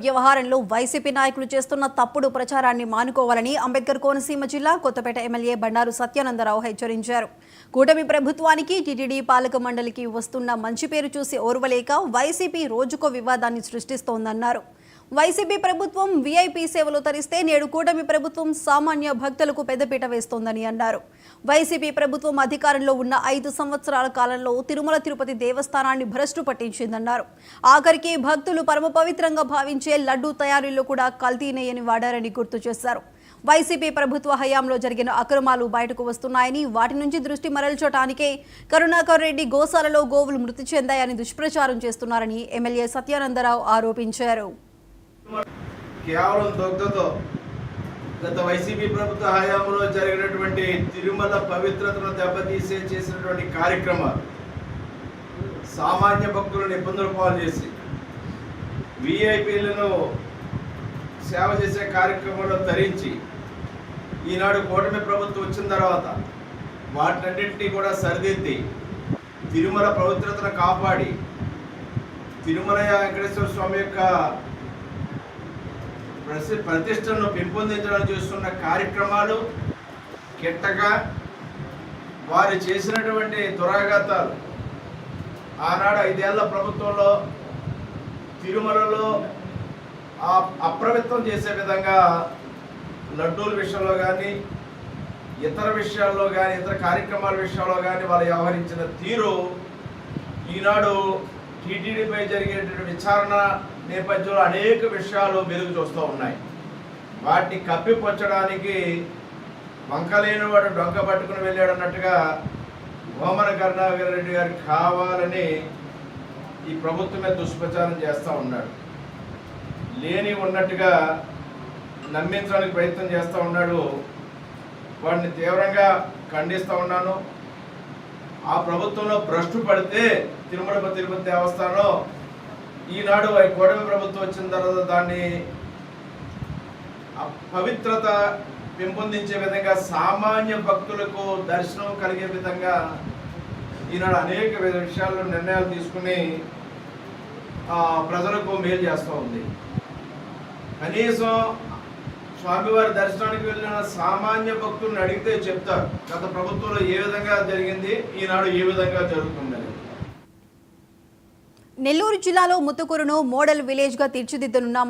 వ్యవహారంలో వైసీపీ నాయకులు చేస్తున్న తప్పుడు ప్రచారాన్ని మానుకోవాలని అంబేద్కర్ కోనసీమ జిల్లా కొత్తపేట ఎమ్మెల్యే బండారు సత్యానందరావు హెచ్చరించారు. కూటమి ప్రభుత్వానికి టీటీడీ పాలక మండలికి వస్తున్న మంచి పేరు చూసి ఓర్వలేక వైసీపీ రోజుకో వివాదాన్ని సృష్టిస్తోందన్నారు. వైసీపీ ప్రభుత్వం వీఐపీ సేవలు తరిస్తే నేడు కూటమి ప్రభుత్వం సామాన్య భక్తులకు పెద్దపీట వేస్తోందని అన్నారు. వైసీపీ ప్రభుత్వం అధికారంలో ఉన్న 5 సంవత్సరాల కాలంలో తిరుమల తిరుపతి దేవస్థానాన్ని భ్రష్టు పట్టించిందన్నారు. ఆఖరికి భక్తులు పరమ పవిత్రంగా భావించే లడ్డూ తయారీలో కూడా కల్తీ నెయ్యిని వాడారని గుర్తు చేశారు. వైసీపీ ప్రభుత్వ హయాంలో జరిగిన అక్రమాలు బయటకు వస్తున్నాయని, వాటి నుంచి దృష్టి మరల్చడానికే కరుణాకర్ రెడ్డి గోశాలలో గోవులు మృతి చెందాయని దుష్ప్రచారం చేస్తున్నారని ఎమ్మెల్యే సత్యానందరావు ఆరోపించారు. కేవలం దొంగతో గత వైసీపీ ప్రభుత్వ హయాంలో జరిగినటువంటి తిరుమల పవిత్రతను దెబ్బతీసే చేసినటువంటి కార్యక్రమాలు సామాన్య భక్తులను ఇబ్బందులు పాలు చేసి వీఐపీలను సేవ చేసే కార్యక్రమంలో తరించి ఈనాడు కూటమి ప్రభుత్వం వచ్చిన తర్వాత వాటన్నింటినీ కూడా సరిదిద్ది తిరుమల పవిత్రతను కాపాడి తిరుమల వెంకటేశ్వర స్వామి యొక్క ప్రతిష్టను పెంపొందించడానికి చేస్తున్న కార్యక్రమాలు కిట్టగా వారు చేసినటువంటి దురాఘాతాలు ఆనాడు 5 ఏళ్ల ప్రభుత్వంలో తిరుమలలో అప్రమిత్తం చేసే విధంగా లడ్డూల విషయంలో కానీ ఇతర విషయాల్లో కానీ ఇతర కార్యక్రమాల విషయంలో కానీ వాళ్ళు వ్యవహరించిన తీరు ఈనాడు టీటీడీపై జరిగేటువంటి విచారణ నేపథ్యంలో అనేక విషయాలు వెలుగు చూస్తూ ఉన్నాయి. వాటిని కప్పిపుచ్చడానికి వంకలేని వాడు డొంక పట్టుకుని వెళ్ళాడు అన్నట్టుగా భూమన కరుణాకర్ రెడ్డి గారు కావాలని ఈ ప్రభుత్వం మీద దుష్ప్రచారం చేస్తూ ఉన్నాడు. లేని ఉన్నట్టుగా నమ్మించడానికి ప్రయత్నం చేస్తూ ఉన్నాడు. వాడిని తీవ్రంగా ఖండిస్తూ ఉన్నాను. ఆ ప్రభుత్వంలో భ్రష్టు పడితే తిరుమల తిరుపతి దేవస్థానం ఈనాడు కూటమి ప్రభుత్వం వచ్చిన తర్వాత దాన్ని పవిత్రత పెంపొందించే విధంగా సామాన్య భక్తులకు దర్శనం కలిగే విధంగా ఈనాడు అనేక విషయాల్లో నిర్ణయాలు తీసుకుని ప్రజలకు మేలు చేస్తూ ఉంది. కనీసం స్వామివారి దర్శనానికి వెళ్ళిన సామాన్య భక్తులను అడిగితే చెప్తారు గత ప్రభుత్వంలో ఏ విధంగా జరిగింది, ఈనాడు ఏ విధంగా జరుగుతుందని. నెల్లూరు జిల్లాలో ముత్తుకూరును మోడల్ విలేజ్ గా తీర్చిదిద్దనున్నామని